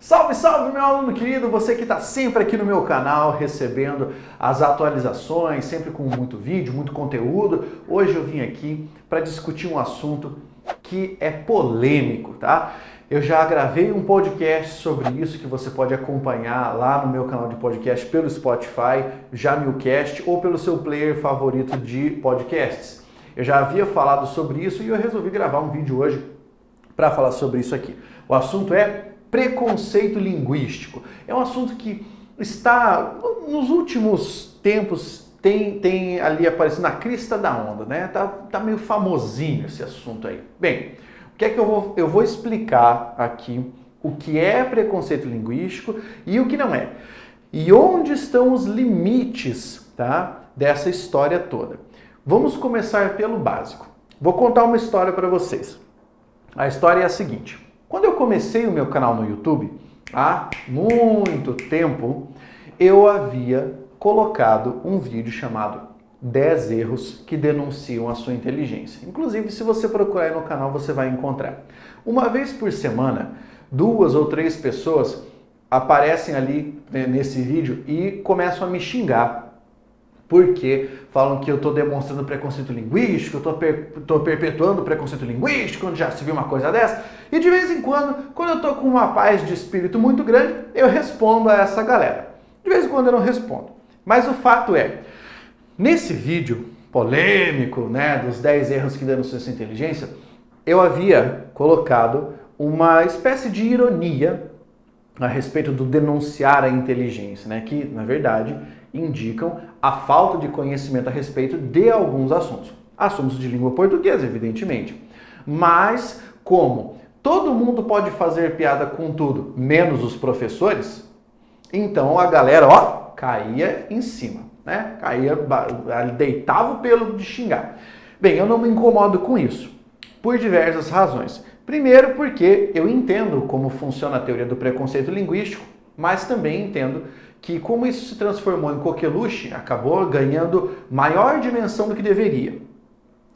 Salve, salve, meu aluno querido, você que está sempre aqui no meu canal, recebendo as atualizações, sempre com muito vídeo, muito conteúdo. Hoje eu vim aqui para discutir um assunto que é polêmico, tá? Eu já gravei um podcast sobre isso que você pode acompanhar lá no meu canal de podcast pelo Spotify, Jamilcast, ou pelo seu player favorito de podcasts. Eu já havia falado sobre isso e eu resolvi gravar um vídeo hoje para falar sobre isso aqui. O assunto é preconceito linguístico. É um assunto que está, nos últimos tempos, tem ali aparecido na crista da onda, né? Tá meio famosinho esse assunto aí. Bem, o que é que eu vou explicar aqui o que é preconceito linguístico e o que não é. E onde estão os limites, tá, dessa história toda. Vamos começar pelo básico. Vou contar uma história para vocês. A história é a seguinte. Quando eu comecei o meu canal no YouTube, há muito tempo, eu havia colocado um vídeo chamado 10 erros que denunciam a sua inteligência. Inclusive, se você procurar aí no canal, você vai encontrar. Uma vez por semana, 2 ou 3 pessoas aparecem ali nesse vídeo e começam a me xingar. Porque falam que eu estou demonstrando preconceito linguístico, eu estou perpetuando preconceito linguístico, onde já se viu uma coisa dessa. E de vez em quando eu estou com uma paz de espírito muito grande, eu respondo a essa galera. De vez em quando eu não respondo. Mas o fato é, nesse vídeo polêmico, né, dos 10 erros que denunciam sua inteligência, eu havia colocado uma espécie de ironia a respeito do denunciar a inteligência, né, que, na verdade, indicam a falta de conhecimento a respeito de alguns assuntos. Assuntos de língua portuguesa, evidentemente. Mas, como todo mundo pode fazer piada com tudo, menos os professores, então a galera, caía em cima, né? Deitava o pelo de xingar. Bem, eu não me incomodo com isso, por diversas razões. Primeiro, porque eu entendo como funciona a teoria do preconceito linguístico, mas também entendo que como isso se transformou em coqueluche, acabou ganhando maior dimensão do que deveria.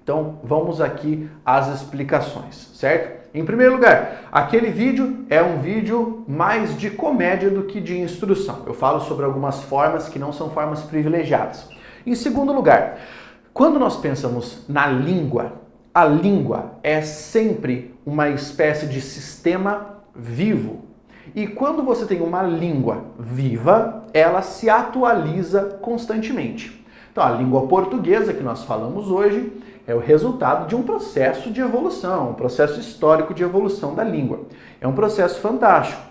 Então, vamos aqui às explicações, certo? Em primeiro lugar, aquele vídeo é um vídeo mais de comédia do que de instrução. Eu falo sobre algumas formas que não são formas privilegiadas. Em segundo lugar, quando nós pensamos na língua, a língua é sempre uma espécie de sistema vivo. E quando você tem uma língua viva, ela se atualiza constantemente. Então, a língua portuguesa que nós falamos hoje é o resultado de um processo de evolução, um processo histórico de evolução da língua. É um processo fantástico.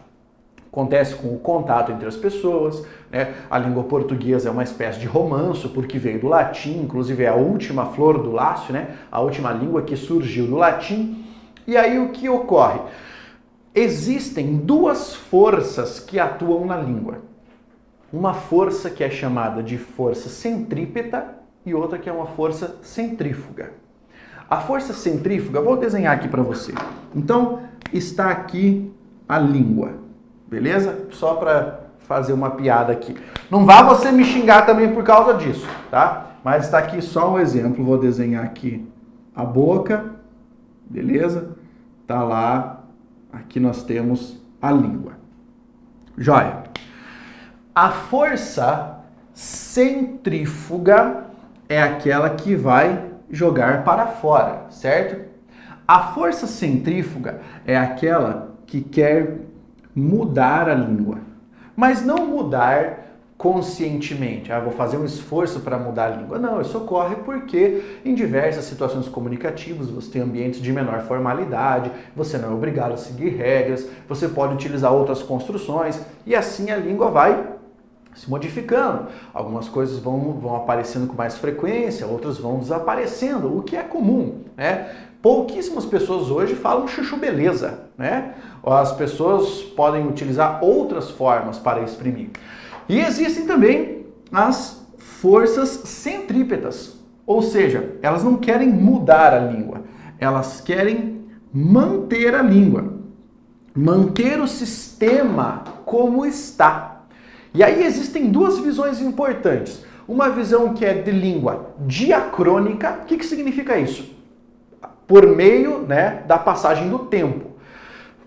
Acontece com o contato entre as pessoas, né? A língua portuguesa é uma espécie de romanço, porque veio do latim, inclusive é a última flor do lácio, né? A última língua que surgiu do latim. E aí o que ocorre? Existem 2 forças que atuam na língua. Uma força que é chamada de força centrípeta e outra que é uma força centrífuga. A força centrífuga, vou desenhar aqui para você. Então, está aqui a língua, beleza? Só para fazer uma piada aqui. Não vá você me xingar também por causa disso, tá? Mas está aqui só um exemplo. Vou desenhar aqui a boca, beleza? Tá lá. Aqui nós temos a língua. Joia. A força centrífuga é aquela que vai jogar para fora, certo? A força centrífuga é aquela que quer mudar a língua, mas não mudar conscientemente. Vou fazer um esforço para mudar a língua. Não, isso ocorre porque em diversas situações comunicativas você tem ambientes de menor formalidade, você não é obrigado a seguir regras, você pode utilizar outras construções e assim a língua vai se modificando. Algumas coisas vão aparecendo com mais frequência, outras vão desaparecendo, o que é comum, né? Pouquíssimas pessoas hoje falam chuchu beleza, né? As pessoas podem utilizar outras formas para exprimir. E existem também as forças centrípetas, ou seja, elas não querem mudar a língua, elas querem manter a língua, manter o sistema como está. E aí existem 2 visões importantes. Uma visão que é de língua diacrônica. O que significa isso? Por meio, né, da passagem do tempo.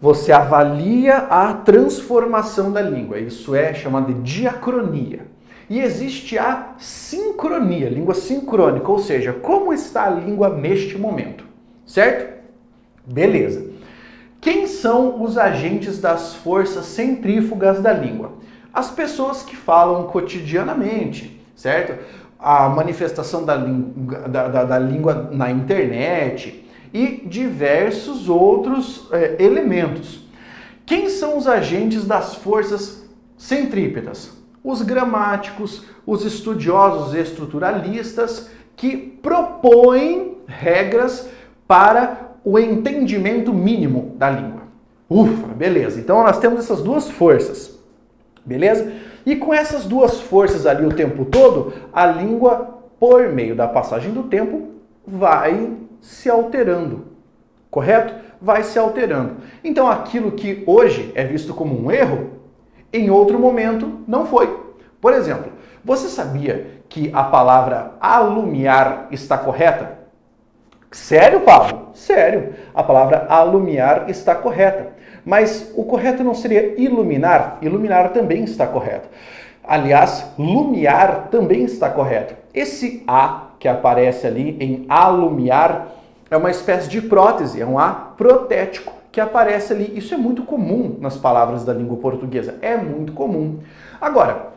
você avalia a transformação da língua. Isso é chamado de diacronia. E existe a sincronia, língua sincrônica, ou seja, como está a língua neste momento, certo? Beleza. Quem são os agentes das forças centrífugas da língua? As pessoas que falam cotidianamente, certo? A manifestação da língua na internet e diversos outros elementos. Quem são os agentes das forças centrípetas? Os gramáticos, os estudiosos estruturalistas que propõem regras para o entendimento mínimo da língua. Ufa, beleza. Então nós temos essas duas forças, beleza? E com essas duas forças ali o tempo todo, a língua, por meio da passagem do tempo, vai se alterando, correto? Vai se alterando. Então aquilo que hoje é visto como um erro, em outro momento não foi. Por exemplo, você sabia que a palavra alumiar está correta? Sério, Pablo? Sério. A palavra alumiar está correta. Mas o correto não seria iluminar? Iluminar também está correto. Aliás, lumiar também está correto. Esse A que aparece ali em alumiar é uma espécie de prótese, é um A protético que aparece ali. Isso é muito comum nas palavras da língua portuguesa. É muito comum. Agora,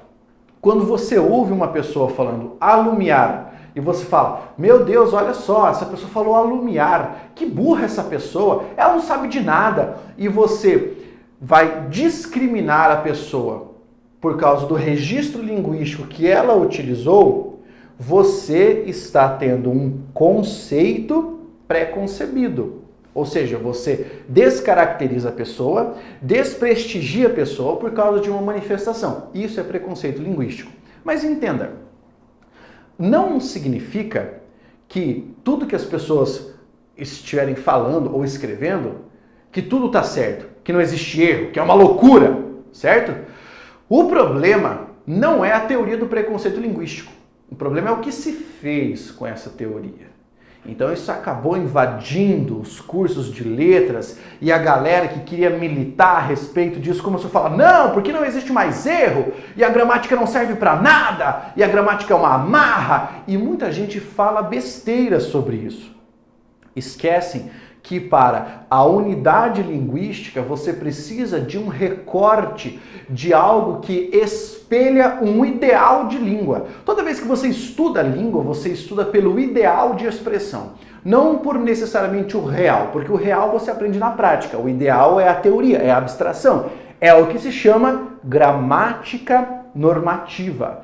quando você ouve uma pessoa falando alumiar e você fala, meu Deus, olha só, essa pessoa falou alumiar, que burra essa pessoa, ela não sabe de nada. E você vai discriminar a pessoa por causa do registro linguístico que ela utilizou, você está tendo um conceito pré-concebido. Ou seja, você descaracteriza a pessoa, desprestigia a pessoa por causa de uma manifestação. Isso é preconceito linguístico. Mas entenda, não significa que tudo que as pessoas estiverem falando ou escrevendo, que tudo está certo, que não existe erro, que é uma loucura, certo? O problema não é a teoria do preconceito linguístico. O problema é o que se fez com essa teoria. Então isso acabou invadindo os cursos de letras e a galera que queria militar a respeito disso começou a falar, não, porque não existe mais erro e a gramática não serve para nada e a gramática é uma amarra, e muita gente fala besteira sobre isso. Esquecem que para a unidade linguística você precisa de um recorte de algo que espelha um ideal de língua. Toda vez que você estuda a língua, você estuda pelo ideal de expressão, não por necessariamente o real, porque o real você aprende na prática, o ideal é a teoria, é a abstração, é o que se chama gramática normativa.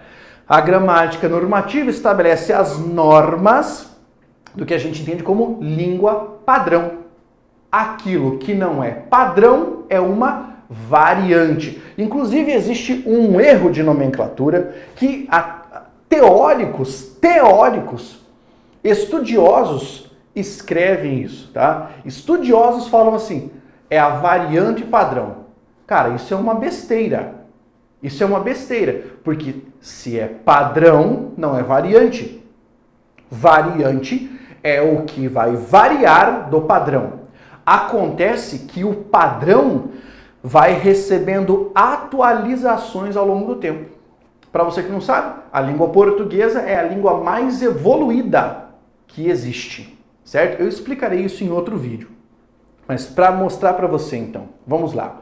A gramática normativa estabelece as normas do que a gente entende como língua padrão. Aquilo que não é padrão é uma variante. Inclusive existe um erro de nomenclatura que teóricos, estudiosos escrevem isso, tá? Estudiosos falam assim, é a variante padrão. Cara, isso é uma besteira. Isso é uma besteira, porque se é padrão, não é variante. Variante é o que vai variar do padrão. Acontece que o padrão vai recebendo atualizações ao longo do tempo. Para você que não sabe, a língua portuguesa é a língua mais evoluída que existe, certo? Eu explicarei isso em outro vídeo. Mas para mostrar para você então, vamos lá.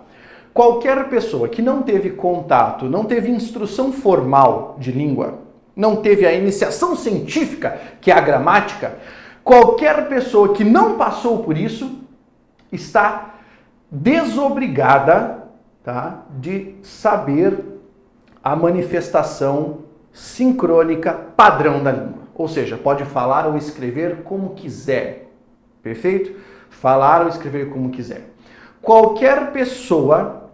Qualquer pessoa que não teve contato, não teve instrução formal de língua, não teve a iniciação científica, que é a gramática, qualquer pessoa que não passou por isso está desobrigada, tá, de saber a manifestação sincrônica padrão da língua. Ou seja, pode falar ou escrever como quiser. Perfeito? Falar ou escrever como quiser. Qualquer pessoa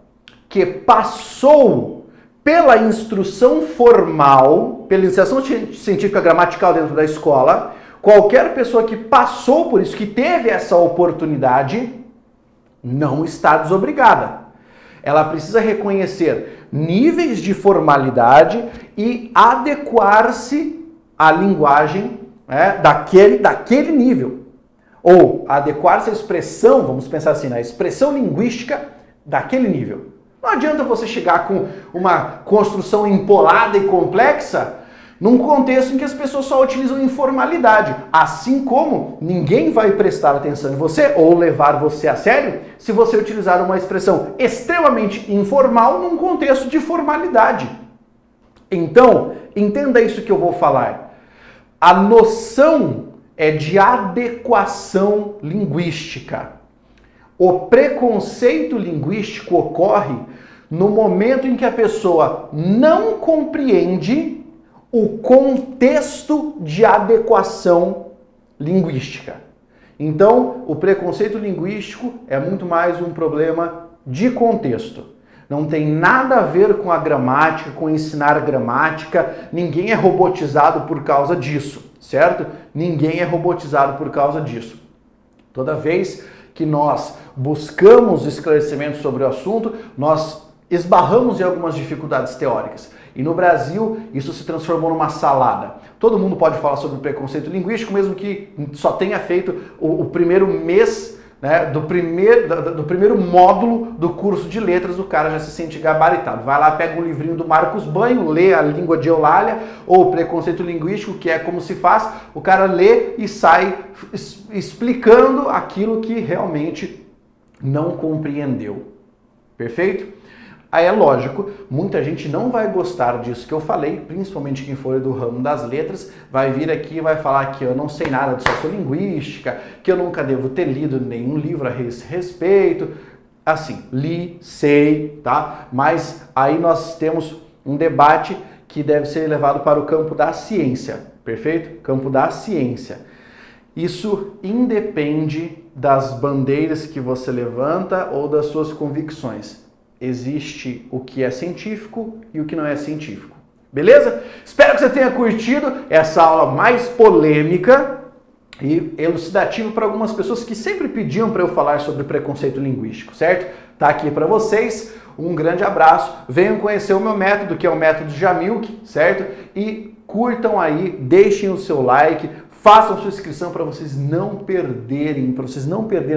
que passou pela instrução formal, pela iniciação científica gramatical dentro da escola, qualquer pessoa que passou por isso, que teve essa oportunidade, não está desobrigada. Ela precisa reconhecer níveis de formalidade e adequar-se à linguagem daquele nível. Ou adequar-se à expressão, vamos pensar assim, na expressão linguística daquele nível. Não adianta você chegar com uma construção empolada e complexa num contexto em que as pessoas só utilizam informalidade. Assim como ninguém vai prestar atenção em você ou levar você a sério se você utilizar uma expressão extremamente informal num contexto de formalidade. Então, entenda isso que eu vou falar. A noção é de adequação linguística. O preconceito linguístico ocorre no momento em que a pessoa não compreende o contexto de adequação linguística. Então, o preconceito linguístico é muito mais um problema de contexto. Não tem nada a ver com a gramática, com ensinar gramática. Ninguém é robotizado por causa disso, certo? Ninguém é robotizado por causa disso. Toda vez que nós buscamos esclarecimento sobre o assunto, nós esbarramos em algumas dificuldades teóricas. E no Brasil, isso se transformou numa salada. Todo mundo pode falar sobre preconceito linguístico, mesmo que só tenha feito o primeiro mês, né, do primeiro módulo do curso de letras, o cara já se sente gabaritado. Vai lá, pega um livrinho do Marcos Banho, lê a língua de Eulália, ou preconceito linguístico, que é como se faz, o cara lê e sai explicando aquilo que realmente não compreendeu. Perfeito? Aí é lógico, muita gente não vai gostar disso que eu falei, principalmente quem for do ramo das letras, vai vir aqui e vai falar que eu não sei nada de sociolinguística, que eu nunca devo ter lido nenhum livro a esse respeito. Assim, li, sei, tá? Mas aí nós temos um debate que deve ser levado para o campo da ciência, perfeito? Campo da ciência. Isso independe das bandeiras que você levanta ou das suas convicções. Existe o que é científico e o que não é científico. Beleza? Espero que você tenha curtido essa aula mais polêmica e elucidativa para algumas pessoas que sempre pediam para eu falar sobre preconceito linguístico, certo? Tá aqui para vocês. Um grande abraço. Venham conhecer o meu método, que é o método Jamilk, certo? E curtam aí, deixem o seu like, façam sua inscrição para vocês não perderem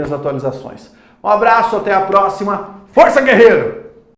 as atualizações. Um abraço, até a próxima. Força, guerreiro!